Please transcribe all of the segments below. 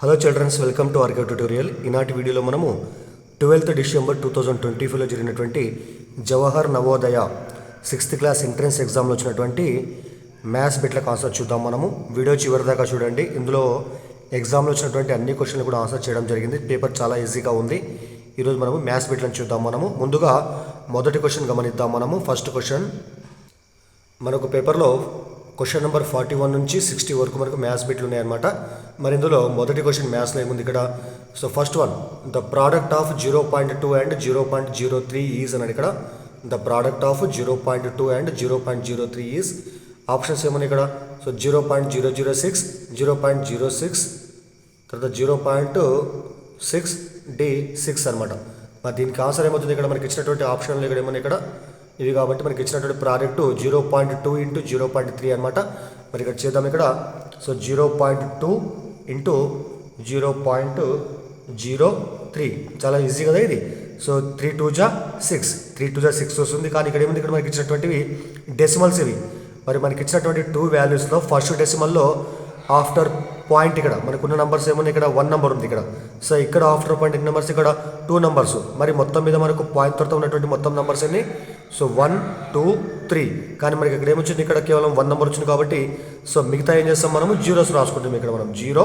Hello childrens, welcome to RK tutorial. ఈనాటి వీడియోలో మనము 12th December 2024లో జరిగినటువంటి Jawahar Navodaya 6th class entrance ఎగ్జామ్లో వచ్చినటువంటి మ్యాథ్స్ బిట్ల ఆన్సర్ చూద్దాం. మనము వీడియో చివరి దాకా చూడండి. ఇందులో ఎగ్జామ్లో వచ్చినటువంటి అన్ని క్వశ్చన్లు కూడా ఆన్సర్ చేయడం జరిగింది. పేపర్ చాలా ఈజీగా ఉంది. ఈరోజు మనము మ్యాథ్స్ బిట్లను చూద్దాం. మనము ముందుగా మొదటి క్వశ్చన్ గమనిద్దాం. మనము ఫస్ట్ క్వశ్చన్ మనకు పేపర్లో క్వశ్చన్ నెంబర్ 41 నుంచి 60 వరకు మనకు మ్యాథ్స్ బిట్లు ఉన్నాయన్నమాట. మరి ఇందులో మొదటి క్వశ్చన్ మ్యాథ్స్లో ఏముంది ఇక్కడ? So first one, the product of 0.2 and 0.03 is అన్నాడు ఇక్కడ. The product of 0.2 and 0.03 is options ఏమున్నాయి ఇక్కడ? సో 0.006, 0.06, తర్వాత 0.6 D6 అనమాట. మరి దీనికి ఆన్సర్ ఏమవుతుంది? ఇక్కడ మనకి ఇచ్చినటువంటి ఆప్షన్లు ఇక్కడ ఏమన్నా ఇక్కడ ఇవి కాబట్టి మనకి ఇచ్చినటువంటి ప్రోడక్ట్ 0.2 ఇంటూ 0.3 అనమాట. మరి ఇక్కడ చేద్దాం. ఇక్కడ సో 0.2 ఇంటూ 0.03 చాలా ఈజీ కదా ఇది. సో 3 2 జా 6, 3 2 జా 6 వస్తుంది. కానీ ఇక్కడ ఏముంది? ఇక్కడ మనకి ఇచ్చినటువంటివి డెసిమల్స్ ఇవి. మరి మనకి ఇచ్చినటువంటి 2 వాల్యూస్లో ఫస్ట్ డెసిమల్లో ఆఫ్టర్ పాయింట్ ఇక్కడ మనకున్న నెంబర్స్ ఏమున్నాయి? ఇక్కడ 1 నెంబర్ ఉంది ఇక్కడ. సో ఇక్కడ ఆఫ్టర్ పాయింట్ నెంబర్స్ ఇక్కడ 2 నెంబర్స్. మరి మొత్తం మీద మనకు పాయింట్ తర్వాత ఉన్నటువంటి మొత్తం నెంబర్స్ అన్ని సో 1 2 3. కానీ మనకి ఇక్కడ ఏమొచ్చింది? ఇక్కడ కేవలం 1 నెంబర్ వచ్చింది కాబట్టి సో మిగతా ఏం చేస్తాం? మనము జీరోస్ రాసుకుంటాం. ఇక్కడ మనం 0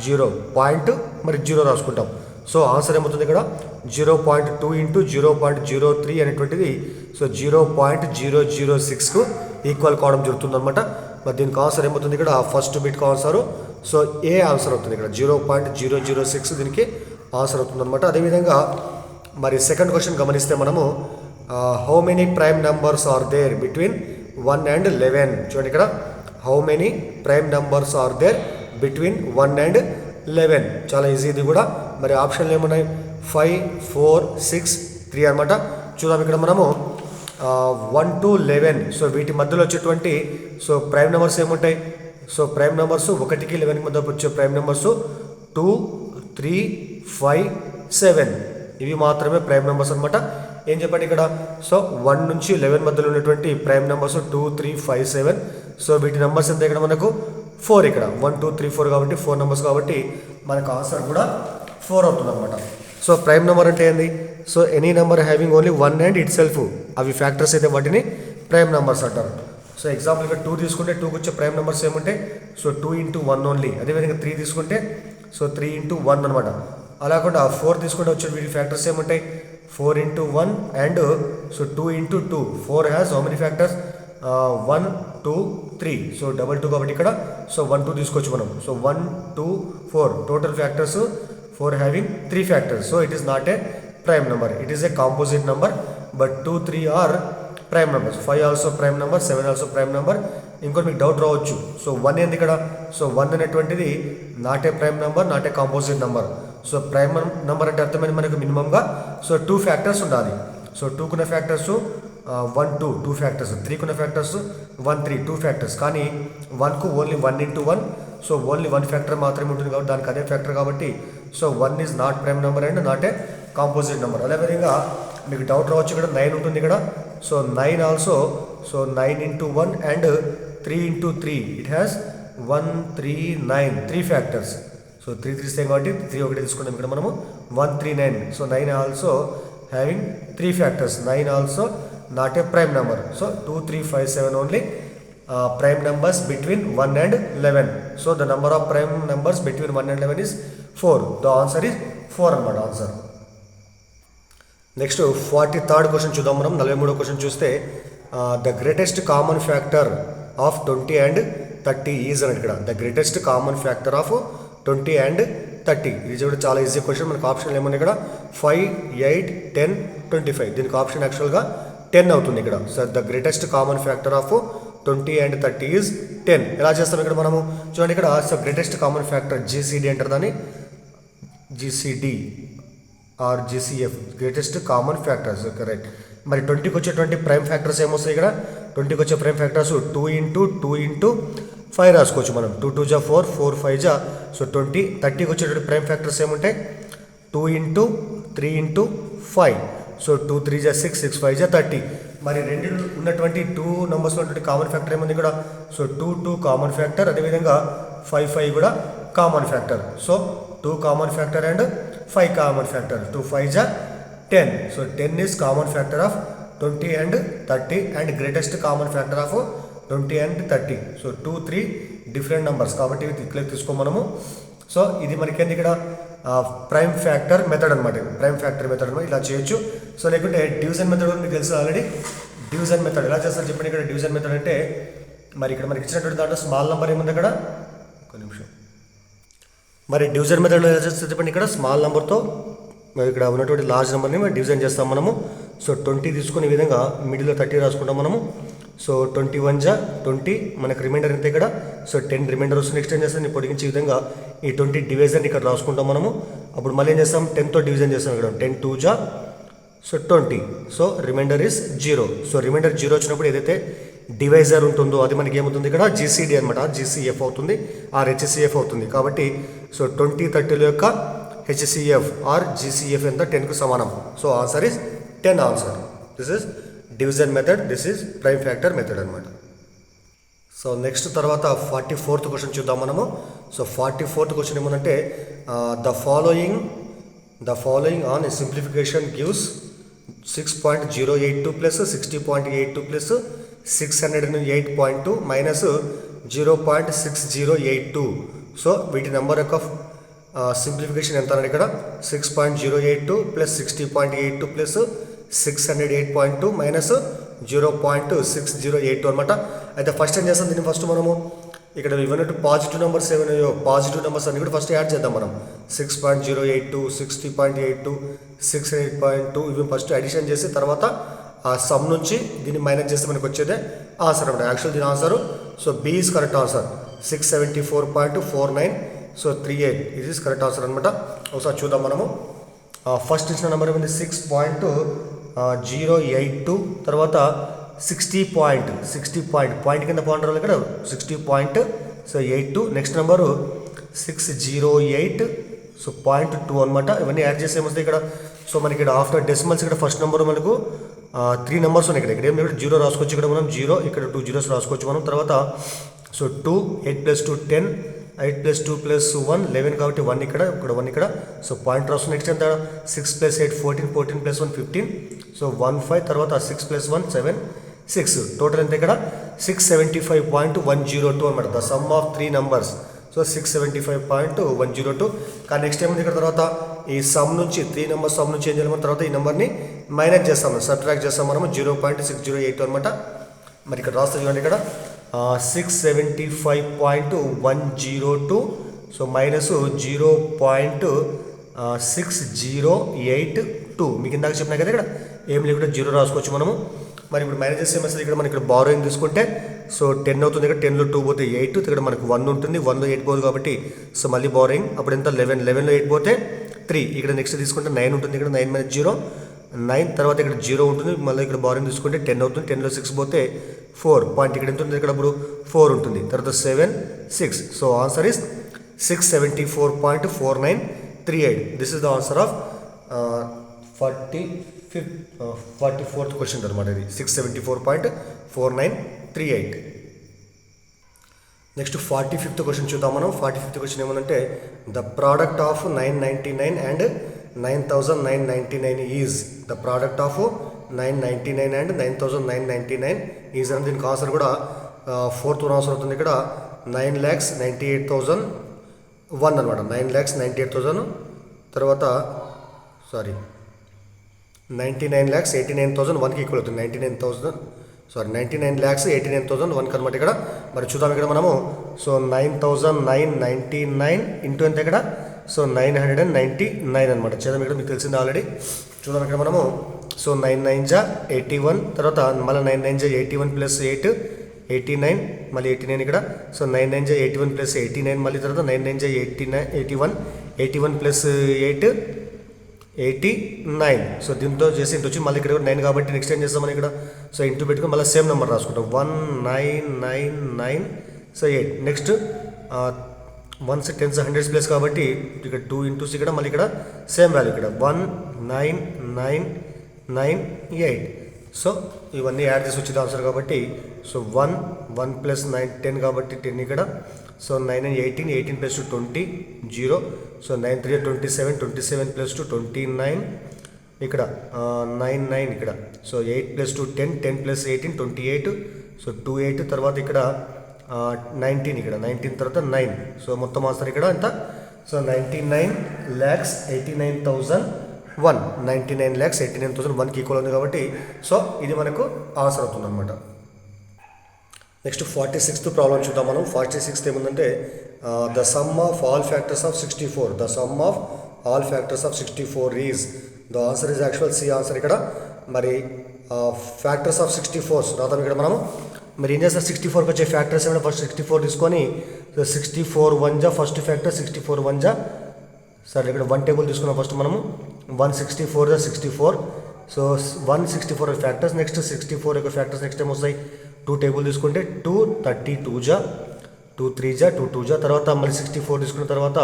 0 పాయింట్ మరి 0 రాసుకుంటాం. సో ఆన్సర్ ఏమవుతుంది? ఇక్కడ 0.2 ఇంటూ 0.03 అనేటువంటిది సో 0.006కు ఈక్వల్ కావడం జరుగుతుందన్నమాట. మరి దీనికి ఆన్సర్ ఏమవుతుంది? ఇక్కడ ఫస్ట్ బిట్కి ఆన్సర్ సో ఏ ఆన్సర్ అవుతుంది. ఇక్కడ 0.006 దీనికి ఆన్సర్ అవుతుంది అనమాట. అదేవిధంగా మరి సెకండ్ క్వశ్చన్ గమనిస్తే మనము how many prime numbers are there between 1 and 11. చూడండి ఇక్కడ how many prime numbers are there between 1 and 11. చాలా ఈజీ ఇది కూడా. మరి ఆప్షన్లు ఏమున్నాయి? 5 4 6 3 అనమాట. చూద్దాం. ఇక్కడ మనము 1 to 11 సో వీటి మధ్యలో వచ్చేటువంటి సో ప్రైమ్ నెంబర్స్ ఏముంటాయి? సో ప్రైమ్ నెంబర్స్ 1కి 11కి మధ్య వచ్చే ప్రైమ్ నెంబర్స్ 2 3 5 7 ఇవి మాత్రమే ప్రైమ్ నెంబర్స్ అనమాట. ఏం చెప్పండి ఇక్కడ? సో 1 నుంచి 11 మధ్యలో ఉన్నటువంటి ప్రైమ్ నెంబర్స్ 2 3 5 7. సో వీటి నెంబర్స్ ఎంత? ఇక్కడ మనకు 4. ఇక్కడ 1 2 3 4 కాబట్టి 4 నెంబర్స్ కాబట్టి మనకు ఆన్సర్ కూడా 4 అవుతుంది అనమాట. సో ప్రైమ్ నెంబర్ అంటే ఏంది? So any number having only 1 and it self అవి ఫ్యాక్టర్స్ అయితే వాటిని ప్రైమ్ నెంబర్స్ అంటారు. సో ఎగ్జాంపుల్ ఇక్కడ 2 తీసుకుంటే 2కి వచ్చే ప్రైమ్ నెంబర్స్ ఏముంటాయి? So 2 into 1 only. అదేవిధంగా 3 తీసుకుంటే సో 3 into 1 అనమాట. అలా కాకుండా 4 తీసుకుంటే వచ్చే వీటి ఫ్యాక్టర్స్ ఏముంటాయి? 4 into 1 and so 2 into 2. 4 has how many factors? 1 2 3. So 2 2 కాబట్టి ఇక్కడ సో 1 2 తీసుకోవచ్చు మనం. So 1 2 4 total factors 4 having 3 factors. So it is not a prime number, it is a composite number. But 2 3 are prime numbers. 5 also prime number, 7 also prime number. ఇంకోటి మీకు doubt రావచ్చు. So 1 ఏంది ఇక్కడ? So 1 అనేటువంటిది not a prime number, not a composite number. So prime number అంటే అర్థమైంది మనకు మినిమంగా సో 2 ఫ్యాక్టర్స్ ఉండాలి. సో 2కున్న ఫ్యాక్టర్స్ 1 2 2 ఫ్యాక్టర్స్, 3కున్న ఫ్యాక్టర్స్ 1 3 2 ఫ్యాక్టర్స్. కానీ 1కు only 1 into 1. So only 1 factor మాత్రమే ఉంటుంది కాబట్టి దానికి అదే ఫ్యాక్టర్ కాబట్టి so 1 is not prime number and not a composite number. అదేవిధంగా మీకు డౌట్ రావచ్చు. ఇక్కడ 9 ఉంటుంది ఇక్కడ. So 9 also so 9 into 1 and 3 into 3 it has 1 3 9 3 factors. So 3 తీస్తాం కాబట్టి 3 ఒకటి తీసుకుంటాం ఇక్కడ మనము 1 3 9. So 9 also having 3 factors. 9 also not a prime number. So 2 3 5 7 only prime numbers between 1 and 11. So the number of prime numbers between 1 and 11 is 4. The answer is 4 అనమాట answer. Next 43rd question చూద్దాం మనం. 43వ question చూస్తే the greatest common factor of 20 and 30 is అని ఇక్కడ. The greatest common factor of 20 and 30 ఇది కూడా చాలా easy question. మనకు ఆప్షన్ ఏమన్నా ఇక్కడ 5 8 10 25. దీనికి ఆప్షన్ యాక్చువల్గా 10 అవుతుంది ఇక్కడ. So the greatest common factor of 20 and 30 is 10. ఎలా చేస్తాం ఇక్కడ మనము? చూడండి ఇక్కడ so greatest common factor GCD అంటారు దాన్ని. GCD or GCF greatest common factors. Correct. మరి 20కి వచ్చేటువంటి ప్రైమ్ ఫ్యాక్టర్స్ ఏమొస్తాయి ఇక్కడ? 20కి వచ్చే ప్రైమ్ ఫ్యాక్టర్స్ 2 into 2 into 5 రాసుకోవచ్చు మనం. 2 2 జా 4 4 5 జా సో 20. 30కి వచ్చేటువంటి ప్రైమ్ ఫ్యాక్టర్స్ ఏముంటాయి? 2 into 3 into 5. సో 2 3 జా 6 6 5 జా 30. మరి రెండు ఉన్నటువంటి 2 నెంబర్స్లో ఉన్నటువంటి కామన్ ఫ్యాక్టర్ ఏముంది ఇక్కడ? So 2 2 common factor. అదేవిధంగా 5 5 కూడా common factor. So 2 common factor and 5 common factor. 2 5 జా 10. So 10 is common factor of 20 and 30 and greatest common factor of 20 and 30. So 2 3 different numbers కాబట్టి ఇవి ఇట్లా తీసుకో మనము. సో ఇది మనకేంది ఇక్కడ ప్రైమ్ ఫ్యాక్టర్ మెథడ్ అనమాట. ప్రైమ్ ఫ్యాక్టర్ మెథడ్ అనమాట, ఇలా చేయొచ్చు. సో లేకుంటే డివిజన్ మెథడ్ మీకు తెలుసు ఆల్రెడీ. డివిజన్ మెథడ్ ఎలా చేస్తారు చెప్పండి. ఇక్కడ డివిజన్ మెథడ్ అంటే మరి ఇక్కడ మనకి ఇచ్చినటువంటి దాంట్లో స్మాల్ నెంబర్ ఏముంది అక్కడ, ఒక నిమిషం. మరి డివిజన్ మెథడ్లో ఎలా చేస్తారు చెప్పండి. ఇక్కడ స్మాల్ నెంబర్తో మరి ఇక్కడ ఉన్నటువంటి లార్జ్ నెంబర్ని మరి డివిజన్ చేస్తాం మనము. సో 20 తీసుకునే విధంగా మిడిల్లో 30 రాసుకుంటాం మనము. సో 21 జా 20, మనకు రిమైండర్ ఎంత ఇక్కడ. సో 10 రిమైండర్ వస్తుంది. నెక్స్ట్ ఏం చేస్తాం, పొడిగించే విధంగా ఈ 20 డివిజన్ ఇక్కడ రాసుకుంటాం మనము. అప్పుడు మళ్ళీ ఏం చేస్తాం, 10తో డివిజన్ చేస్తాం ఇక్కడ. 10 2 జా so 20. So remainder is 0. So remainder 0 వచ్చినప్పుడు ఏదైతే డివైజర్ ఉంటుందో అది మనకి ఏమవుతుంది ఇక్కడ, జీసీడీ అనమాట. జీసీఎఫ్ అవుతుంది ఆర్ హెచ్సిఎఫ్ అవుతుంది. కాబట్టి సో 20 30ల యొక్క హెచ్సిఎఫ్ ఆర్ జీసీఎఫ్ ఎంత, 10కు సమానం. So answer is 10 answer. This is division method, this is prime factor method అనమాట. సో నెక్స్ట్ తర్వాత 44th క్వశ్చన్ చూద్దాం మనము. సో 44th క్వశ్చన్ ఏమనంటే the following on simplification gives 6.082 plus 60.82 plus 608.2 minus 0.6082. So వీటి number యొక్క simplification ఎంత అన్నాడు ఇక్కడ, 6.082 ప్లస్ 60.82 ప్లస్ 608.2 మైనస్ 0.6082 అనమాట. అయితే ఫస్ట్ ఏం చేస్తాం, దీన్ని ఫస్ట్ మనము ఇక్కడ ఇవన్నట్టు పాజిటివ్ నెంబర్స్ ఏమైనా పాజిటివ్ నెంబర్స్ అన్ని కూడా ఫస్ట్ యాడ్ చేద్దాం మనం. 6.082 60.82 608.2 ఇవి ఫస్ట్ అడిషన్ చేసి తర్వాత ఆ సమ్ నుంచి దీన్ని మైనస్ చేస్తే మనకు వచ్చేదే ఆన్సర్ అనమాట. యాక్చువల్ దీని answer so b is correct answer. 674.49 so 38 ఇది ఈజ్ కరెక్ట్ ఆన్సర్ అనమాట. ఒకసారి చూద్దాం మనము. ఫస్ట్ ఇచ్చిన నెంబర్ ఏమైంది 6.082 తర్వాత 60 పాయింట్ కింద పాయింట్ రావాలి ఇక్కడ 60.82. నెక్స్ట్ నెంబరు 608 సో 0.2 అనమాట. ఇవన్నీ యాడ్ చేసి ఏమొస్తాయి ఇక్కడ. సో మనకి ఇక్కడ ఆఫ్టర్ డెసిమల్స్ ఇక్కడ ఫస్ట్ నెంబర్ మనకు 3 నెంబర్స్ ఉన్నాయి. ఇక్కడ ఏం లేదు 0 రాసుకోవచ్చు. ఇక్కడ మనం 0 ఇక్కడ 2 zeros రాసుకోవచ్చు మనం. తర్వాత సో 2 8 + 2 10 8 + 2 + 1 11 కాబట్టి 1 ఇక్కడ 1 ఇక్కడ. సో పాయింట్ రాస్తుంది. నెక్స్ట్ ఎంత 6 + 8 14 14 + 1 15 సో 1 5 తర్వాత 6 + 1 7 6 టోటల్ ఎంత ఇక్కడ 675.102 అనమాట. The sum of 3 numbers so 675.102. కానీ నెక్స్ట్ ఏముంది ఇక్కడ తర్వాత ఈ సమ్ నుంచి 3 నెంబర్స్ సమ్ నుంచి ఏం చేయాలి మనం, తర్వాత ఈ నెంబర్ని మైనస్ చేస్తాం, సబ్ట్రాక్ట్ చేస్తాం మనము 0.608 అనమాట. మరి ఇక్కడ రాస్తే చూడండి ఇక్కడ 675.102 సో మైనస్ 0.6082. మీకు ఇందాక చెప్పినా కదా ఇక్కడ ఏం లేకుండా 0 రాసుకోవచ్చు మనము. మరి ఇప్పుడు మైనస్ చేసే మెసేజ్ ఇక్కడ మనకి ఇక్కడ బారోయింగ్ తీసుకుంటే సో 10 అవుతుంది. ఇక్కడ 10లో 2 పోతే 8, ఇక్కడ మనకు 1 ఉంటుంది, 1లో 8 పోదు కాబట్టి సో మళ్ళీ బారోయింగ్ అప్పుడు ఎంత 11, 11లో 8 పోతే 3. ఇక్కడ నెక్స్ట్ తీసుకుంటే 9 ఉంటుంది. ఇక్కడ 9 - 0 9 తర్వాత ఇక్కడ 0 ఉంటుంది. మళ్ళీ ఇక్కడ బారోయింగ్ తీసుకుంటే 10 అవుతుంది. 10లో 6 పోతే 4 పాయింట్ ఇక్కడ ఎంత ఉంటుంది, ఇక్కడ ఇప్పుడు 4 ఉంటుంది. తర్వాత 7 6 so answer is 674.4938. This is the answer of 44th question అనమాట. ఇది 674.4938. నెక్స్ట్ 45th క్వశ్చన్ చూద్దాం మనం. 45th క్వశ్చన్ ఏమనంటే the product of 999 and 9999 is the product of 999 and 9999 is అని. దీనికి ఆన్సర్ కూడా 4th ఆన్సర్ అవుతుంది. ఇక్కడ 9,98,001 అనమాట. 9,98,000 తర్వాత 99,89,001కి ఈక్వల్ అవుతుంది. 99,89,001 అనమాట ఇక్కడ. మరి చూద్దాం ఇక్కడ మనము సో 9,999 ఇంటూ ఎంత ఇక్కడ సో 999 అనమాట. చేద్దాం ఇక్కడ మీకు తెలిసింది ఆల్రెడీ. చూద్దాం ఇక్కడ మనము సో 9 9 జా 81 తర్వాత మళ్ళీ 9 9 జా 81 + 8 89 మళ్ళీ 89 ఇక్కడ. సో 9 9 జా 81 + 89 మళ్ళీ తర్వాత 9 9 జా 81 81 + 8 89. సో దీంతో చేసి ఇంటి వచ్చి మళ్ళీ ఇక్కడ 9 కాబట్టి నెక్స్ట్ ఏం చేస్తాం మనం ఇక్కడ సో ఇంటూ పెట్టుకుని మళ్ళీ సేమ్ నెంబర్ రాసుకుంటాం 1999 so 8. Next 1s 10s 100s place కాబట్టి ఇక్కడ 2 × 6 ఇక్కడ మళ్ళీ ఇక్కడ సేమ్ వాల్యూ ఇక్కడ 199998. సో ఇవన్నీ యాడ్ చేసి వచ్చేది ఆన్సర్ కాబట్టి సో 1 1 + 9 10 కాబట్టి 10 ఇక్కడ so 9 and 18, 18 plus 2 20, 0. So 9 3 27, 27 plus 2 29, ఇక్కడ 9 9 ఇక్కడ. సో 8 plus 2 10, 10 plus 18 28, సో 28 తర్వాత ఇక్కడ 19 ఇక్కడ 19 తర్వాత 9. సో మొత్తం ఆన్సర్ ఇక్కడ ఎంత? సో 99,89,001, 99,89,001కి ఈక్వల్ ఉంది కాబట్టి సో ఇది మనకు ఆన్సర్ అవుతుంది అనమాట. నెక్స్ట్ 46th ప్రాబ్లం చూద్దాం మనం. 46th ఏముందంటే the sum of all factors of 64, the sum of all factors of 64 is, the answer is actual c answer ఇక్కడ. మరి ఫ్యాక్టర్స్ ఆఫ్ 64 రాద్దాం ఇక్కడ మనము. మరి ఏం చేస్తారు, 64కి వచ్చే ఫ్యాక్టర్స్ ఏమైనా ఫస్ట్ 64 తీసుకొని 64 1 జా ఫస్ట్ ఫ్యాక్టర్, 64 1 జా సరే ఇక్కడ 1 టేబుల్ తీసుకున్నాం ఫస్ట్ మనము. 164 జా 64, సో 164 ఫ్యాక్టర్స్. నెక్స్ట్ 64 యొక్క ఫ్యాక్టర్స్ నెక్స్ట్ టైం వస్తాయి. 2 టేబుల్ తీసుకుంటే 2 32 జా, 2 3 జా 2 2 జా, తర్వాత మళ్ళీ 64 తీసుకున్న తర్వాత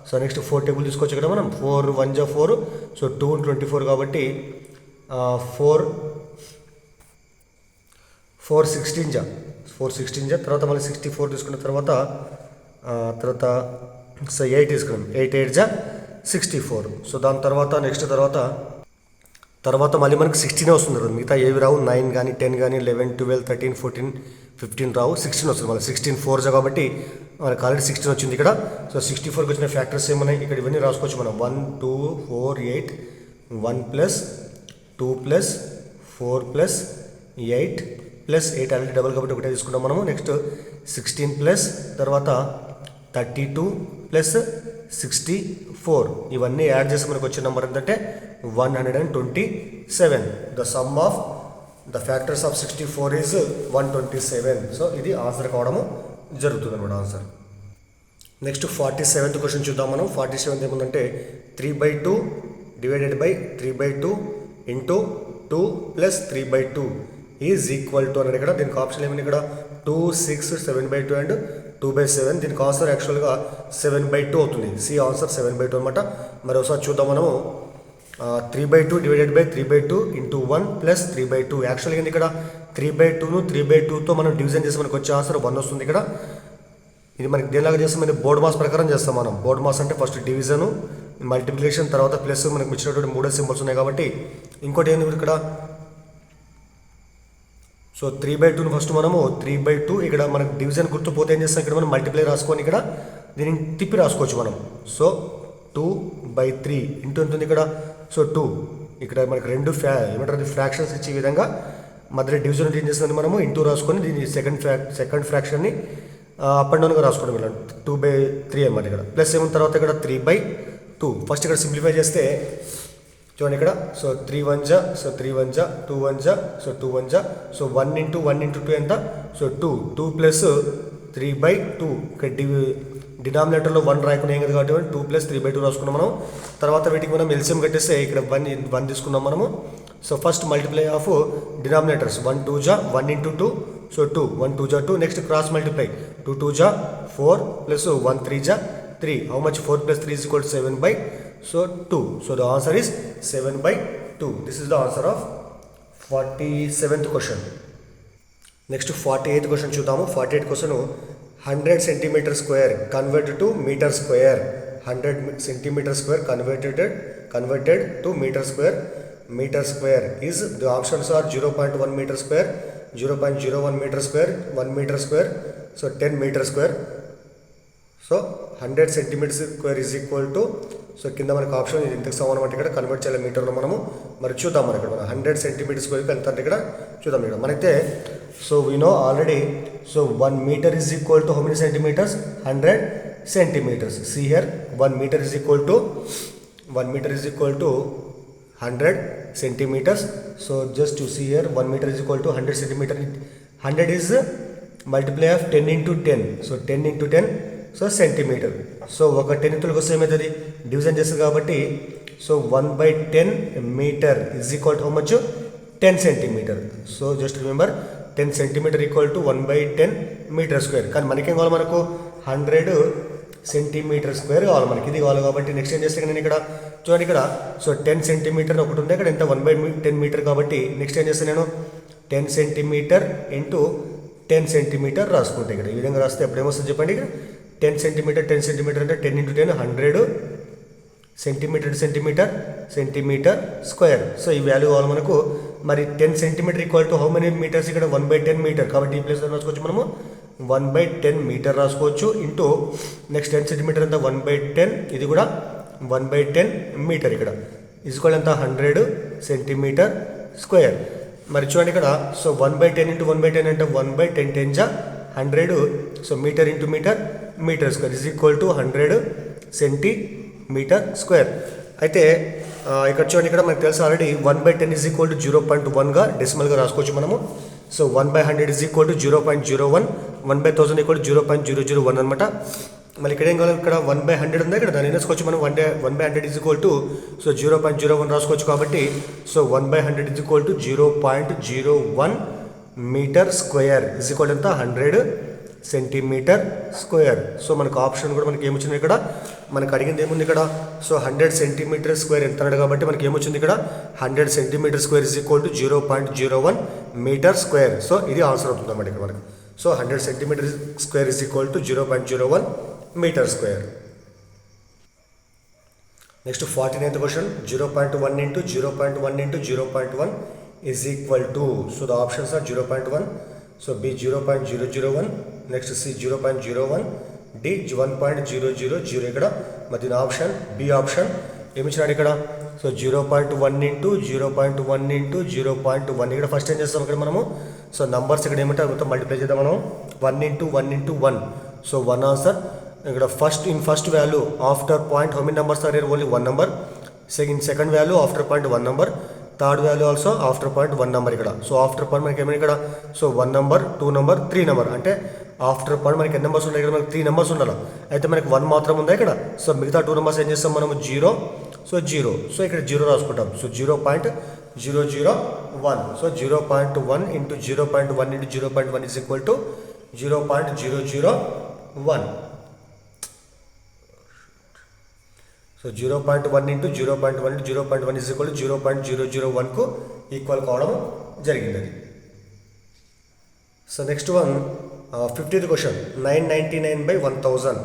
సో నెక్స్ట్ 4 టేబుల్ తీసుకోవచ్చు కదా మనం. 4 1 జా 4, సో 2 24 కాబట్టి 4 16 జా 416 జా, తర్వాత మళ్ళీ 64 తీసుకున్న తర్వాత సో 8 తీసుకున్నాం. 8 8 జా 64. సో దాని తర్వాత నెక్స్ట్ తర్వాత మళ్ళీ మనకు 16 వస్తుంది కదా, మిగతా ఏవి రావు. 9 కానీ 10 కానీ 11 12 13 14 15 రావు. 16 వస్తుంది మళ్ళీ. 16 4 జా కాబట్టి మనకు ఆల్రెడీ 16 వచ్చింది ఇక్కడ. సో 64కి వచ్చిన ఫ్యాక్టర్స్ ఏమన్నాయి ఇక్కడ, ఇవన్నీ రాసుకోవచ్చు మనం. 1 2 4 8, 1 plus 2 plus 4 plus 8 plus 8 already double కాబట్టి ఒకటే తీసుకుంటాం మనము. నెక్స్ట్ 16 ప్లస్ తర్వాత 32 ప్లస్ 64, ఇవన్నీ యాడ్ చేసి మనకు వచ్చే నెంబర్ ఏంటంటే 127. The sum of the factors of 64 is 127. So ఇది ఆన్సర్ కావడము జరుగుతుంది అనమాట ఆన్సర్. నెక్స్ట్ 47th క్వశ్చన్ చూద్దాం మనం. 47th ఏముందంటే 3/2 divided by 3/2 into 2 plus 3/2 is equal to అన్నాడు ఇక్కడ. దీనికి ఆప్షన్ ఏమైంది ఇక్కడ 2 6 7/2 అండ్ 2/7. దీనికి ఆన్సర్ యాక్చువల్గా 7/2 అవుతుంది. సి ఆన్సర్ 7/2 అనమాట. మరి ఒకసారి చూద్దాం మనము. 3/2 డివైడెడ్ బై 3/2 ఇంటూ 1 ప్లస్ 3/2. యాక్చువల్గా ఏంటి ఇక్కడ 3/2ను 3/2తో మనం డివిజన్ చేసి మనకు వచ్చే ఆన్సర్ 1 వస్తుంది ఇక్కడ. ఇది మనకి దేనిలాగా చేస్తాం, ఇది బోర్డ్ మాస్ ప్రకారం చేస్తాం మనం. బోర్డ్ మాస్ అంటే ఫస్ట్ డివిజను, మల్టిప్లికేషన్, తర్వాత ప్లస్, మనకు ఇచ్చినటువంటి 3 సింబల్స్ ఉన్నాయి కాబట్టి. ఇంకోటి ఏంటి ఇక్కడ, సో 3/2ను ఫస్ట్ మనము 3/2 ఇక్కడ మనకు డివిజన్ గుర్తు పోతే ఏం చేస్తాం, ఇక్కడ మనం మల్టిప్లై రాసుకొని ఇక్కడ దీన్ని తిప్పి రాసుకోవచ్చు మనం. సో 2/3 ఇంటూ ఉంటుంది ఇక్కడ. సో 2 ఇక్కడ మనకు రెండు ఏమంటారు ఫ్రాక్షన్స్ ఇచ్చే విధంగా మధ్యలో డివిజన్ ఏం చేస్తుంది మనము ఇంటూ రాసుకొని దీన్ని సెకండ్ ఫ్రాక్షన్ని అప్ అండ్ డౌన్గా రాసుకోవడం ఇలా 2/3 అన్నమాట ఇక్కడ. ప్లస్ ఏమున్న తర్వాత ఇక్కడ 3/2. ఫస్ట్ ఇక్కడ సింప్లిఫై చేస్తే చూడండి ఇక్కడ. సో 3 1 జా, సో 3 1 జా, 2 1 జా, సో 2 1 జా, సో 1 ఇంటూ 2 ఎంత, సో 2 ప్లస్ 3/2. ఇక్కడ డినామినేటర్లో 1 రాయకుండా ఏం కదా కాబట్టి 2 ప్లస్ 3/2 రాసుకున్నాం మనం. తర్వాత వీటికి మనం ఎల్సిఎం కట్టేస్తే ఇక్కడ 1 తీసుకున్నాం మనము. So first multiply of denominators 1 2 జా 1 ఇంటూ 2, సో 2 1 2 జా 2. నెక్స్ట్ క్రాస్ మల్టిప్లై 2 2 జా 4 ప్లస్ 1 3 జా 3. How much 4 plus 3 is equal to 7/2. So the answer is 7/2. This is the answer of 47th question. Next 48th question చూద్దాము. 48th question 100 centimeter square converted to meter square. 100 centimeter square converted to meter square. Meter square is, the options are 0.1 meter square, 0.01 meter square, 1 meter square, so 10 meter square. So 100 centimeter square is equal to, so కింద మనకు option ఇది ఇంతకు సమానం అంటే ఇక్కడ convert చేయాలి మీటర్లో మనము. మరి చూద్దాం మనం ఇక్కడ 100 centimeter squareకి ఎంత అంటే ఇక్కడ చూద్దాం ఇక్కడ మనైతే. So we know already, so 1 meter is equal to how many centimeters, 100 centimeters. See here 1 meter is equal to 100 centimeters. So just to see here 1 meter is equal to 100 centimeter. 100 is multiply of 10 into 10, so 10 into 10, so centimetre. So ఒక 10 ఇంతులకు వస్తే ఏమవుతుంది, division చేస్తుంది కాబట్టి. So 1/10 metre is equal to how much, 10 centimetre. So just remember 10 centimetre equal to 1/10 metre square. కానీ మనకేం కావాలి, మనకు 100 సెంటీమీటర్ స్క్వేర్ కావాలి మనకి, ఇది కావాలి కాబట్టి. నెక్స్ట్ ఏం చేస్తే నేను ఇక్కడ చూడండి ఇక్కడ, సో 10 సెంటీమీటర్ ఒకటి ఉంది, ఇక్కడ ఎంత 1/10 మీటర్ కాబట్టి నెక్స్ట్ ఏం చేస్తాను నేను 10 సెంటీమీటర్ ఇంటూ 10 సెంటీమీటర్ రాసుకుంటే ఇక్కడ ఈ విధంగా రాస్తే ఎప్పుడు ఏమొస్తుంది చెప్పండి. ఇక్కడ 10 సెంటీమీటర్ అంటే 10 × 10 100 సెంటీమీటర్ స్క్వేర్. సో ఈ వాల్యూ కావాలి మనకు. మరి 10 centimetre equal to how many metres? ఇక్కడ 1/10 మీటర్. కాబట్టి ఈ ప్లేస్లో రాసుకోవచ్చు మనము 1/10 మీటర్ రాసుకోవచ్చు. ఇంటూ నెక్స్ట్ 10 సెంటీమీటర్ అంతా 1/10, ఇది కూడా 1/10 మీటర్. ఇక్కడ ఈక్వల్ ఎంత? 100 సెంటీమీటర్ స్క్వేర్. మరి చూడండి ఇక్కడ. సో 1/10 × 1/10 అంటే 1/10 10 100. So metre into metre square is equal to 100 centimetre square. అయితే ఇక్కడ చూడండి, ఇక్కడ మనకు తెలుసు ఆల్రెడీ 1/10 ఈజ్ ఈక్వల్ టు 0.1గా డెసిమల్గా రాసుకోవచ్చు మనము. So 1/100 is equal to 0.01, 1/1000 equal to 0.001 అనమాట. మళ్ళీ ఇక్కడ ఏం కావాలి? ఇక్కడ 1/100 ఉందా, ఇక్కడ దాన్ని వేసుకోవచ్చు మనం. 1/100 ఈజ్ ఈక్వల్ టు సో 0.01 రాసుకోవచ్చు. కాబట్టి so 1/100 is equal to 0.01 metre square is equal ఎంత? 100 సెంటీమీటర్ స్క్వేర్. సో మనకు ఆప్షన్ కూడా మనకి ఏమొచ్చింది ఇక్కడ? మనకు అడిగింది ఏముంది ఇక్కడ? సో 100 సెంటీమీటర్ స్క్వేర్ ఎంత అన్నాడు కాబట్టి మనకి ఏమొచ్చింది ఇక్కడ? 100 centimetre square is equal to 0.01 metre square. So ఇది ఆన్సర్ అవుతుంది అన్నమాట ఇక్కడ మనకు. So 100 centimetre square is equal to 0.01 metre square. Next 49th question. 0.1 × 0.1 × 0.1 is equal to. So the options are 0.1, so B 0.001, next C 0.01, D 1.000. ఇక్కడ మరి దీని option B option ఏమిచ్చినాడు ఇక్కడ? So 0.1 × 0.1 × 0.1. ఇక్కడ ఫస్ట్ ఏం చేస్తాం? ఇక్కడ మనము సో నంబర్స్ ఇక్కడ ఏమంటే మొత్తం మల్టిప్లై చేద్దాం మనం. 1 × 1 × 1. So 1 answer. ఇక్కడ first value after point how many numbers are here? Only 1 number. Second value after point 1 number. Third value also after point 1 number ఇక్కడ. సో ఆఫ్టర్ పాయింట్ మనకి ఏమైనా ఇక్కడ? So 1 number, 2 number, 3 number. అంటే after point మనకి ఎన్ని numbers ఉన్నాయి? ఇక్కడ మనకి 3 నెంబర్స్ ఉండాలి. అయితే మనకి 1 మాత్రం ఉందా ఇక్కడ? సో మిగతా 2 నెంబర్స్ ఏం చేస్తాం మనము? 0. సో 0. సో ఇక్కడ 0 రాసుకుంటాం. So 0.001. So 0.1 × 0.1 × 0.1 is equal to 0.001. So 0.1 × 0.1 × 0.1 is equal to 0.001కు ఈక్వల్ కావడం జరిగింది అది. So next one 50th question. 999/1000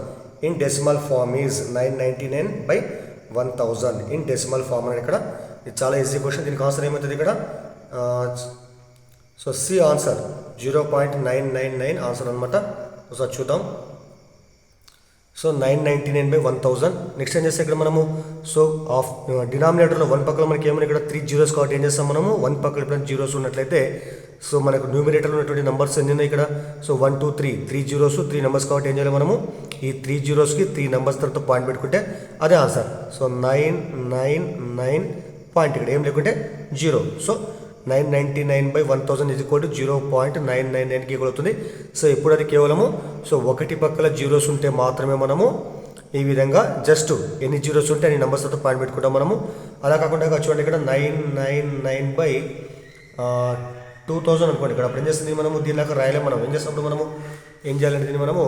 in decimal form is 999/1000 in decimal form అని ఇక్కడ. ఇది చాలా ఈజీ క్వశ్చన్. దీనికి ఆన్సర్ ఏమవుతుంది ఇక్కడ? సో సి ఆన్సర్ 0.999 ఆన్సర్ అనమాట. సో చూద్దాం. సో 999/1000. నెక్స్ట్ ఏం చేస్తే ఇక్కడ మనము సో డినామినేటర్లో 1 పక్కలో మనకి ఏమైనా ఇక్కడ 3 zeros కాబట్టి ఏం చేస్తాం మనము? 1 పక్కలో ఎప్పుడైనా జీరోస్ ఉన్నట్లయితే సో మనకు న్యూమినేటర్లో ఉన్నటువంటి నెంబర్స్ ఎన్ని ఉన్నాయి ఇక్కడ? సో 1 2 3 zeros 3 నెంబర్స్ కాబట్టి ఏం చేయాలి మనము? ఈ 3 zeros కి 3 నెంబర్స్ తర్వాత పాయింట్ పెట్టుకుంటే అదే ఆన్సర్. సో 999 పాయింట్ ఇక్కడ ఏం లేకుంటే 0. సో 999/1000 ఈజ్ ఈక్వల్ టు 0.999కి ఈక్వల్ అవుతుంది. సో ఇప్పుడు అది కేవలము సో 1 పక్కల జీరోస్ ఉంటే మాత్రమే మనము ఈ విధంగా జస్ట్ ఎన్ని జీరోస్ ఉంటే అన్ని నెంబర్స్ తో పాయింట్ పెట్టుకుంటాం మనము. అలా కాకుండా చూడండి ఇక్కడ 999/2000 అనుకోండి. ఇక్కడ అప్పుడు ఏం చేస్తుంది మనము? దీనిలాగా రాయలేము. మనం ఏం చేస్తాం? మనము ఏం చేయాలంటే దీన్ని మనము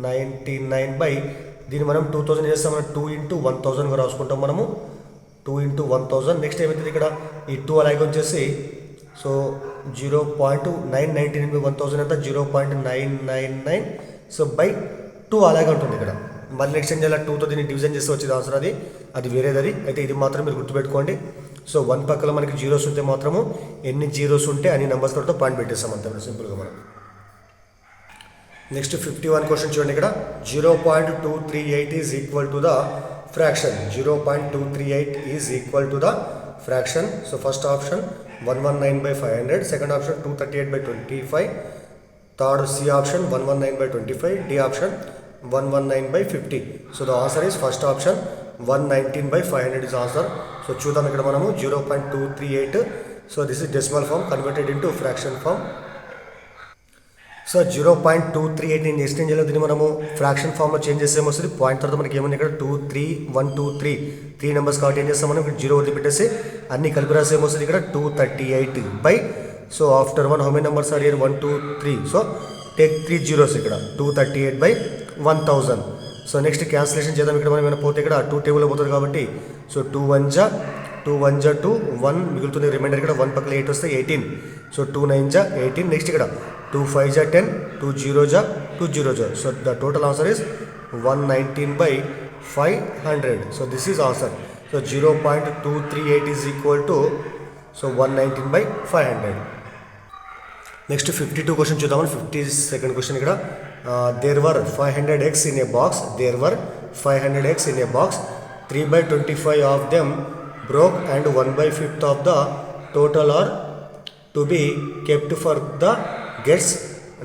999 దీన్ని మనం 2000 చేస్తాం. మనం 2 × 1000గా రాసుకుంటాం మనము. 2 × 1000. నెక్స్ట్ ఏమవుతుంది ఇక్కడ? ఈ 2 అలాగే వచ్చేసి సో 0.999/1000 అంతా 0.999 సో బై 2 అలాగే ఉంటుంది ఇక్కడ. మళ్ళీ నెక్స్ట్ ఏం చేయాలి? 2తో దీన్ని డివిజన్ చేస్తే వచ్చేది ఆన్సర్. అది వేరేది. అయితే ఇది మాత్రం మీరు గుర్తుపెట్టుకోండి. సో 1 పక్కల మనకి జీరోస్ ఉంటే మాత్రము ఎన్ని జీరోస్ ఉంటే అన్ని నెంబర్స్ తోటి పాయింట్ పెట్టేస్తాం అంతే సింపుల్గా మనం. నెక్స్ట్ 51 క్వశ్చన్ చూడండి ఇక్కడ. 0.238 is equal to the fraction. 0.238 is equal to the fraction. So first option 119/500, second option 238/25, third c option 119/25, d option 119/50. So the answer is first option 119/500 is answer. So చూద్దాం ఇక్కడ మనము 0.238. So this is decimal form converted into fraction form. So 0.238 నేను next ఏం చేయాలి? దీన్ని మనము fraction ఫామ్లో change చేస్తే ఏమొస్తుంది? పాయింట్ తర్వాత మనకి ఏమైనా ఇక్కడ 2 3 1 2 3 నెంబర్స్ కాబట్టి ఏం చేస్తాం మనం? ఇక్కడ 0 వదిలిపెట్టేసి అన్ని కలిపి రాస్తే ఏమొస్తుంది ఇక్కడ? 238 so after 1 how many numbers are here? 1 2 3. So take 3 zeros ఇక్కడ 238/1000. సో నెక్స్ట్ క్యాన్సిలేషన్ చేద్దాం. ఇక్కడ మనం ఏమైనా పోతే ఇక్కడ 2 టేబుల్లో పోతుంది కాబట్టి సో 2 1 2 2 1 జా 2 1 మిగులుతుంది రిమైండర్ ఇక్కడ 1 పక్కన 8 వస్తే 18. సో 2 9 జా 18. నెక్స్ట్ ఇక్కడ 2 5 జా 10, 2 0 జా 2 0 జా. So the total answer is 119/500. So this is answer. So 0.238 is equal to so 119/500. Next 52 question చూద్దామని. 52nd క్వశ్చన్ ఇక్కడ there were 500 eggs in a box. There were 500 eggs in a box. 3/25 of them broke and 1/5 of the total are to be kept for the guests.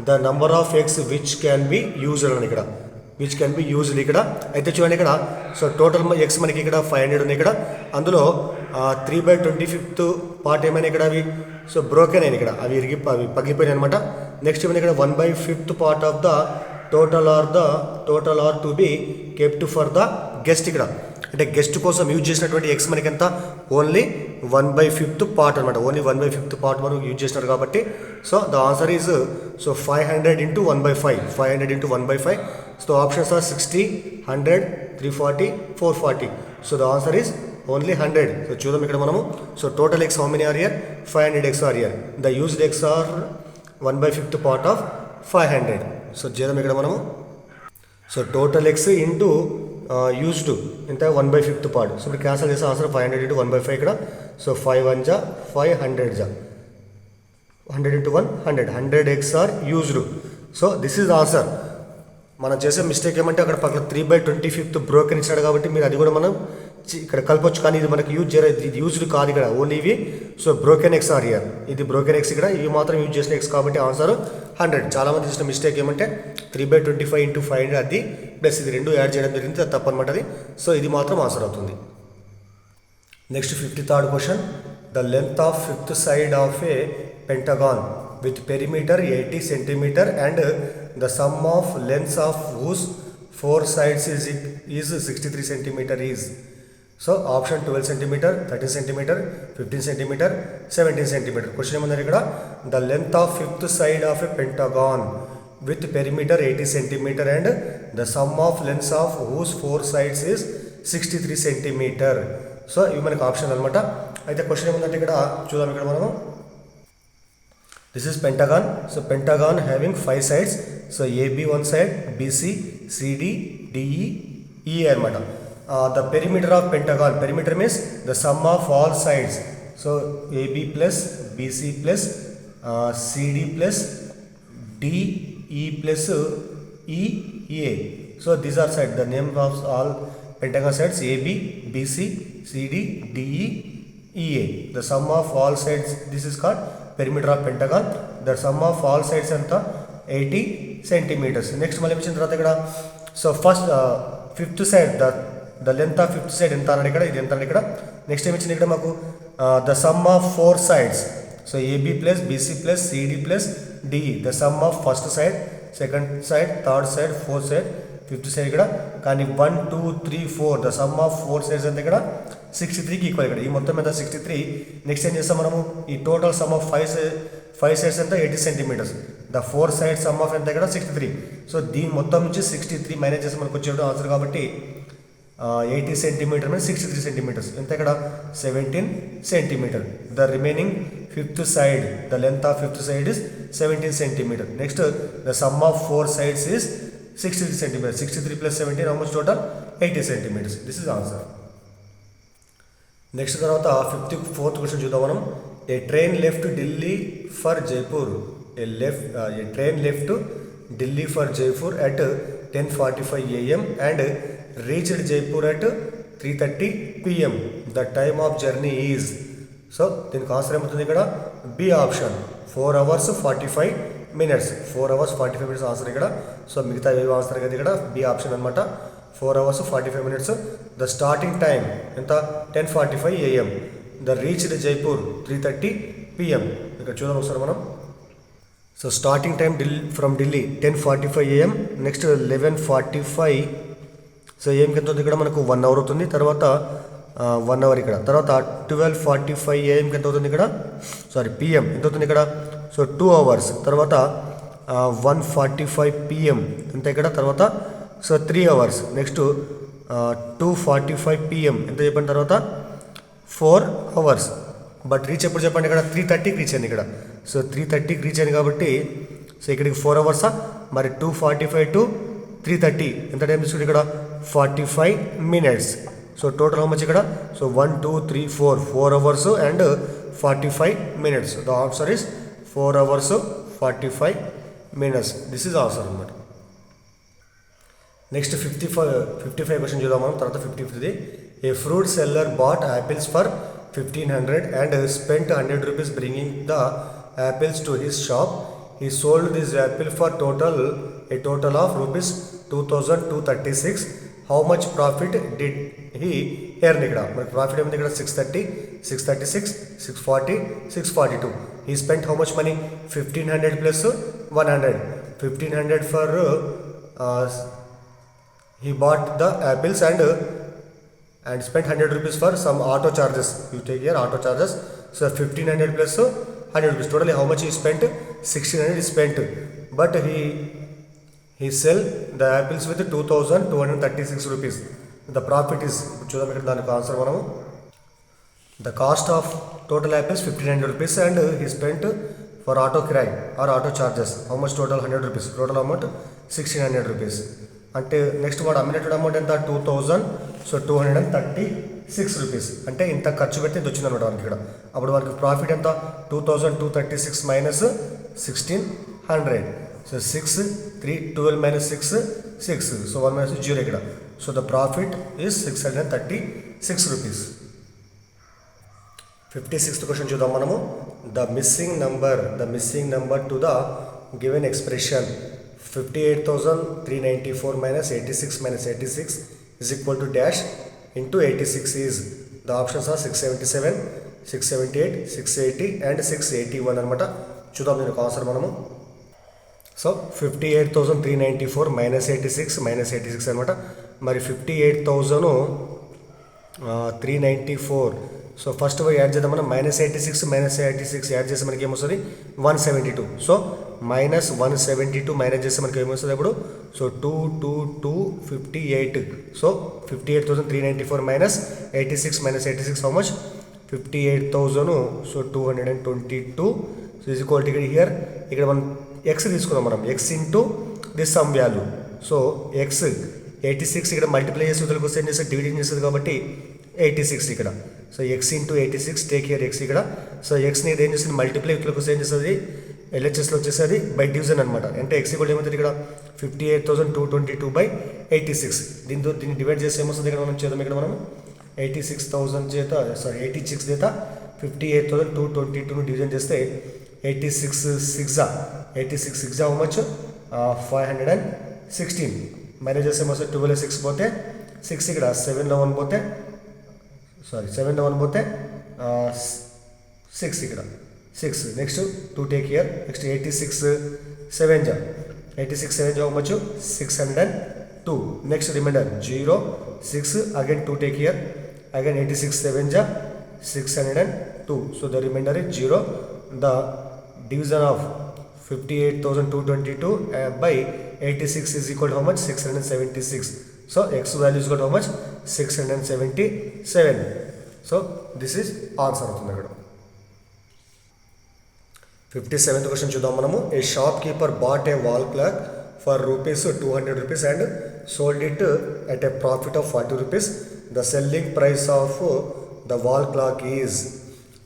The number of eggs which can be used అని ఇక్కడ which can be used ఇక్కడ అయితే చూడండి ఇక్కడ. So total eggs మనకి ఇక్కడ 500 ఉన్నాయి ఇక్కడ. అందులో 3/25 పార్ట్ ఏమైనా ఇక్కడ అవి సో బ్రోకెన్ అయినాయి ఇక్కడ, అవి పగిలిపోయినాయి అనమాట. నెక్స్ట్ ఏమైనా ఇక్కడ 1/5 part of the total are to be kept for the guest. ఇక్కడ అంటే గెస్ట్ కోసం యూజ్ చేసినటువంటి ఎగ్స్ మనకి ఎంత ఓన్లీ 1/5 పార్ట్ అనమాట. ఓన్లీ 1/5 పార్ట్ మనం యూజ్ చేసినారు కాబట్టి so the answer is so 500 × 1/5. 500 × 1/5. So options are 60, 100, 340, 440. So the answer is only 100. So చూద్దాం ఇక్కడ మనము. So total eggs how many are here? 500 eggs are here. The used eggs are 1/5 part of 500. So చేద్దాం ఇక్కడ మనము. So total eggs into used ఇంత 1/5 part. So ఇప్పుడు cancel చేస్తే answer 500 × 1/5 ఇక్కడ. సో 5 1 జా 5, 100 జా 100 × 1 100. 100 eggs are used. So this is answer. మనం చేసే మిస్టేక్ ఏమంటే అక్కడ పక్కన 3/25 బ్రోకెన్ ఇచ్చాడు కాబట్టి మీరు అది కూడా మనం ఇక్కడ కలపొచ్చు, కానీ ఇది మనకి యూజ్ చేయలేదు. ఇది యూజ్డ్ కాదు ఇక్కడ, ఓన్లీ ఇవి so broken eggs are here. ఇది బ్రోకెన్ ఎగ్స్ ఇక్కడ, ఇవి మాత్రం యూజ్ చేసిన ఎగ్స్ కాబట్టి ఆన్సర్ 100. చాలామంది చేసిన మిస్టేక్ ఏమంటే 3/25 × 500 అది ప్లస్ ఇది రెండు యాడ్ చేయడం జరిగింది, అది తప్పనమాట అది. సో ఇది మాత్రం ఆన్సర్ అవుతుంది. Next 53rd question. The length of 5th side of A pentagon with perimeter 80 cm and the sum of lengths of whose 4 sides is 63 cm is. So option 12 cm, 13 cm, 15 cm, 17 cm. Question ఏమన్నారు ఇక్కడ? The length of 5th side of a pentagon with perimeter 80 cm and the sum of lengths of whose 4 sides is 63 cm. So ఇవి మనకి option అనమాట. అయితే question ఏముందంటే ఇక్కడ చూద్దాం ఇక్కడ మనము. This is pentagon. So pentagon having 5 sides. So AB one side, BC, CD, DE, EA అనమాట. The perimeter of pentagon. Perimeter means the sum of all sides. So AB plus BC plus CD plus DE plus EA. So these are sides. The name of all pentagon sides AB, BC, CD, DE, EA. The sum of all sides. This is called perimeter of pentagon. The sum of all sides ఎంత 80 centimeters. Next మళ్ళీ వచ్చిన తర్వాత ఇక్కడ so first 5th side the length of 5th side ఎంత అన్నాడు ఇక్కడ, ఇది ఎంత అన్నాడు ఇక్కడ. నెక్స్ట్ ఏమి ఇచ్చింది ఇక్కడ మాకు the sum of 4 sides. So AB plus BC plus CD plus DE. The sum of first side, second side, third side, fourth side, 5th side ఇక్కడ. కానీ 1 2 3 4 ద సమ్ ఆఫ్ 4 sides ఎంత ఇక్కడ 63కి ఈక్వల్ ఇక్కడ. ఈ మొత్తం ఎంత 63. నెక్స్ట్ ఏం చేస్తాం మనము, ఈ టోటల్ సమ్ ఆఫ్ 5 sides ఎంత 80 centimeters. The 4 sides some of ఎంత ఇక్కడ 63. సో దీని మొత్తం నుంచి 63 మైనస్ చేస్తే మనకు వచ్చేటప్పుడు ఆన్సర్ కాబట్టి 80 centimeter మీన్స్ 63 centimeters. ఎంత ఇక్కడ 17 centimeter. The remaining 5th side, the length of 5th side is 17 centimeter. Next the sum of 4 sides is 63 centimeters. 63 plus 17 how much total? 80 centimeters. This is answer. Next తర్వాత 54th question చూద్దాం మనం. A train left Delhi for Jaipur. A train left Delhi for Jaipur at 10:45 AM and reached Jaipur at 3:30 PM. The time of journey is. So దీనికి answer ఏమవుతుంది ఇక్కడ? B option 4 hours 45 minutes. 4 hours 45 minutes answer ఇక్కడ. So మిగతా ఏవి answer కదా ఇక్కడ బి ఆప్షన్ అనమాట. 4 hours 45 minutes. The starting time ఎంత 10:45 AM. The reached Jaipur 3:30 PM. ఇక్కడ చూద్దాం ఒకసారి మనం. So starting time from Delhi 10:45 AM. Next 11:45. So ఏం ఎంత ఉంది ఇక్కడ మనకు 1 hour అవుతుంది. తర్వాత 1 hour ఇక్కడ. తర్వాత 12:45 AM ఎంత అవుతుంది ఇక్కడ, సారీ PM ఎంత అవుతుంది ఇక్కడ. So 2 hours. తర్వాత 1:45 PM ఎంత ఇక్కడ. తర్వాత సో 3 hours. నెక్స్ట్ 2:45 PM ఎంత చెప్పిన తర్వాత 4 hours. బట్ రీచ్ ఎప్పుడు చెప్పండి, ఇక్కడ 3:30కి రీచ్ అయింది ఇక్కడ. సో 3:30కి రీచ్ అయింది కాబట్టి సో ఇక్కడికి 4 hours. మరి 2:45 to 3:30 ఎంత టైం తీసుకుంటే ఇక్కడ 45 minutes. So total how much ఇక్కడ, so 1 2 3 4 hours and 45 minutes. The answer is 4 hours 45 minutes. This is answer అనమాట. నెక్స్ట్ 55 క్వశ్చన్ చూద్దాం మనం. తర్వాత 55ది. A fruit seller bought apples for 1500 and spent 100 rupees bringing the apples to his shop. He sold this apple for a total of rupees 2236. How much profit did he earn? ఇక్కడ మరి profit ఏమైంది ఇక్కడ 630, 636, 640, 642. He spent how much money? 1500 plus 100. 1500 for he bought the apples and spent 100 rupees for some auto charges. You take here auto charges. So 1500 plus 100 rupees. Totally how much he spent? 1600 he spent. But he sell the apples with 2236 rupees. The profit is, చూద్దాం ఇక్కడ దానికి answer మనము. The cost of total apples 1500 rupees and he spent for auto kirai or auto charges. How much total? 100 rupees. Total amount 1600 rupees. అంటే next వాడు అమ్మినటువంటి amount ఎంత 2000. So 236 rupees. అంటే ఇంత ఖర్చు పెడితే ఇది వచ్చింది అనమాట వానికి ఇక్కడ. అప్పుడు వానికి ప్రాఫిట్ ఎంత 2236 minus 1600. So 6 3 12 minus 6 6. So 1 minus 0 ఇక్కడ. So the profit is 636 rupees. 56th question చూద్దాం మనము. The missing number to the given expression 58,394 minus 86 is equal to dash into 86 is. The options are 677, 678, 680 and 681 అనమాట. చూద్దాం దీనికి answer మనము. So 58,394 minus 86 అనమాట. మరి 58,394. So first add చేద్దాం మనం. -86 యాడ్ చేస్తే మనకి ఏమొస్తుంది 172. సో -172 మైనస్ చేస్తే మనకి ఏమొస్తుంది అప్పుడు. So 22258. So 58,394 minus 86 how much 58,000. So 222. So is equal to hear ఇక్కడ మనం ఎక్స్ తీసుకుందాం మనం. X into this some value. So X 86 ఇక్కడ మల్టిప్లై చేసి ఉదలకు వస్తే ఏం చేస్తే డివిజన్ చేస్తుంది కాబట్టి 86 ఇక్కడ. So X into 86 take here X ఇక్కడ. సో ఎక్స్ని ఇది ఏం చేస్తుంది మల్టిప్లై ఉదలకు వస్తే ఏం చేస్తుంది ఎల్హెచ్ఎస్లో వచ్చేసి బై డివిజన్ అనమాట. అంటే ఎక్స్ ఈక్వల్ ఏమవుతుంది ఇక్కడ 58,222/86. దీన్ని డివైడ్ చేస్తే ఏమొస్తుంది ఇక్కడ మనం చేద్దాం. ఇక్కడ మనం 86,000 చేత 86 చేత 58,222 డివిజన్ చేస్తే 86 6 హౌ మచ్ 516. మైనస్ చేస్తే ఏమొస్తుంది 12 6 పోతే 6 ఇక్కడ 7లో 1 పోతే 6 ఇక్కడ 6. Next 2 take here. Next 86 7 how much 602. Next remainder 0 6 again 2 take here. Again 86 7 602. So the remainder is 0. The division of 58,222 by 86 is equal to how much 676. So x value is equal to how much 677. So this is answer అవుతుంది అక్కడ. 57th question చూద్దాం మనము. A shop keeper bought a wall clock for ₹200 and sold it at a profit of 40 rupees. The selling price of the wall clock is.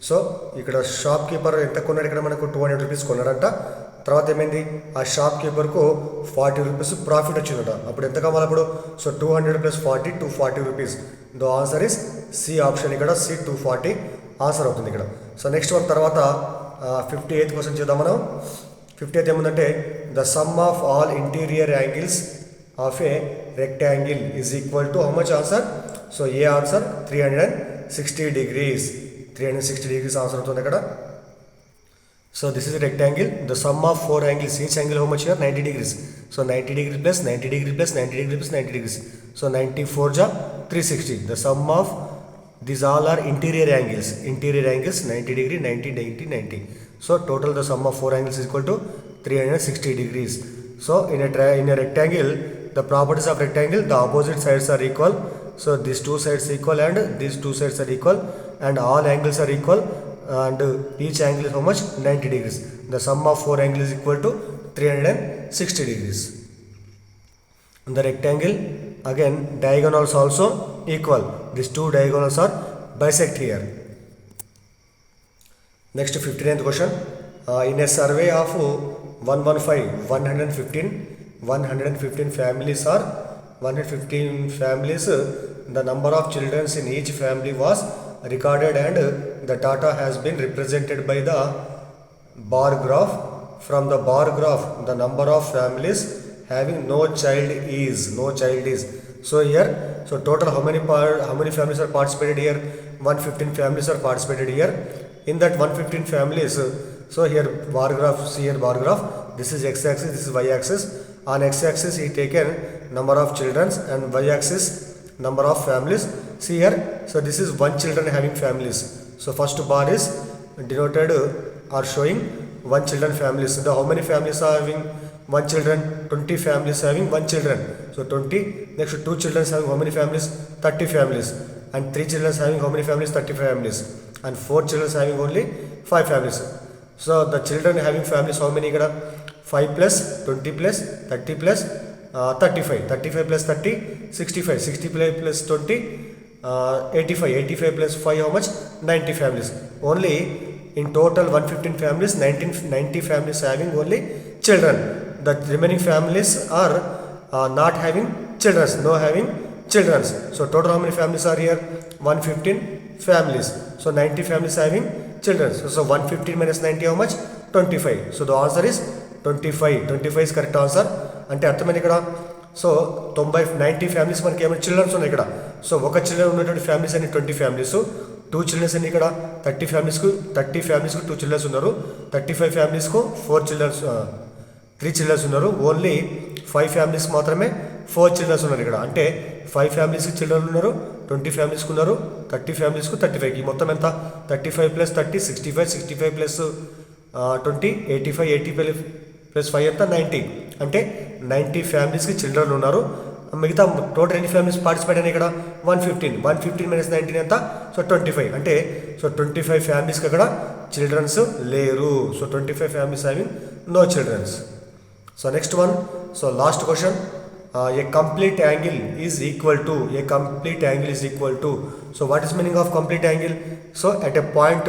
So ఇక్కడ shop keeper ఎంత కొన్నాడు ఇక్కడ మనకు 200 rupees కొన్నాడంట. తర్వాత ఏమైంది ఆ షాప్ కీపర్కు 40 రూపీస్ ప్రాఫిట్ వచ్చిందట. అప్పుడు ఎంత కావాలి అప్పుడు. So 200 + 40 240 rupees. The answer is c option. ఇక్కడ సి 240 ఆన్సర్ అవుతుంది ఇక్కడ. సో నెక్స్ట్ వన్ తర్వాత 58th క్వశ్చన్ చూద్దాం మనం. 58th ఏముందంటే the sum of all interior angles of a rectangle is equal to how much answer. So A answer 360 degrees. 360 degrees answer అవుతుంది ఇక్కడ. So this is a rectangle. The sum of 4 angles, each angle how much here 90 degrees. So 90 degrees plus 90 degrees plus 90 degrees plus 90 degrees. So 94 ja 360. The sum of these all are interior angles. Interior angles 90 degree 90 90 90. So total the sum of 4 angles is equal to 360 degrees. So in a rectangle, the properties of rectangle, the opposite sides are equal. So these two sides equal and these two sides are equal and all angles are equal, and each angle is how much? 90 degrees. The sum of 4 angles is equal to 360 degrees. The rectangle, again diagonals also equal. These two diagonals are bisect here. Next 59th question. In a survey of 115 families or 115 families, the number of children in each family was recorded and the data has been represented by the bar graph. From the bar graph, the number of families having no child is. So here, so total how many families are participated here? 115 families are participated here. In that 115 families, so here bar graph, see here bar graph, this is x-axis, this is y-axis. On x-axis he taken number of children and y-axis number of families. See here, so this is one children having families. So first bar is denoted or showing one children families. So how many families are having one children? 20 families having one children. So 20. Next 2 children having how many families? 30 families. And 3 children having how many families? 30 families. And 4 children having only 5 families. So the children having families how many? 5 plus 20 plus 30 plus 35. 35 plus 30, 65. 65 plus 20, 85. 85 plus 5 how much? 90 families. Only in total 115 families, 90 families having only children. The remaining families are not having children, no having children. So total how many families are here? 115 families. So 90 families having children. So 115 minus 90 how much? 25. So the answer is 25. 25 is correct answer. అంటే అర్థమైంది ఇక్కడ. So 90 families మనకి ఏమైనా children's ఉన్నాయి ఇక్కడ. So ఒక children ఉన్నటువంటి families అన్ని 20 ఫ్యామిలీస్, 2 చిల్డ్రన్స్ అన్ని ఇక్కడ 30 ఫ్యామిలీస్కు 2 చిల్డ్రన్స్ ఉన్నారు, 35 ఫ్యామిలీస్కు 3 చిల్డ్రన్స్ ఉన్నారు. ఓన్లీ 5 ఫ్యామిలీస్ మాత్రమే 4 చిల్డ్రన్స్ ఉన్నారు ఇక్కడ. అంటే 5 ఫ్యామిలీస్కి చిల్డ్రన్ ఉన్నారు, 20 ఫ్యామిలీస్కి ఉన్నారు, 30 ఫ్యామిలీస్కు 35. ఈ మొత్తం ఎంత? 35 ప్లస్ 30 65, 65 ప్లస్ 20 85, 85 ప్లస్ 5 ఎంత? 90. అంటే 90 ఫ్యామిలీస్కి చిల్డ్రన్ ఉన్నారు. మిగతా టోటల్ ఎన్ని ఫ్యామిలీస్ పార్టిసిపేట్ అయినాయి ఇక్కడ? 115 మైనస్ 19 ఎంత? సో 25. అంటే సో 25 ఫ్యామిలీస్కి అక్కడ చిల్డ్రన్స్ లేరు. So 25 families having no childrens. So next one. So last question. A complete angle is equal to. So what is meaning of complete angle? So at a point,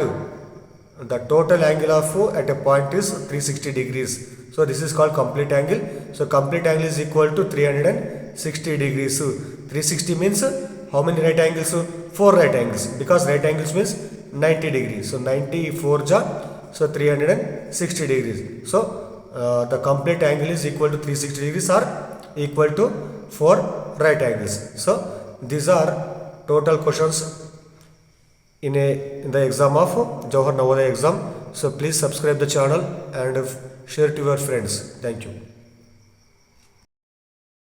the total angle of at a point is 360 degrees. So this is called complete angle. So complete angle is equal to 360 degrees. 360 means how many right angles? 4 right angles, because right angles means 90 degrees. So 94 ja, so 360 degrees. So the complete angle is equal to 360 degrees or equal to 4 right angles. So these are total questions in the exam of Jawahar Navodaya exam. So please subscribe the channel and share to your friends. Thank you.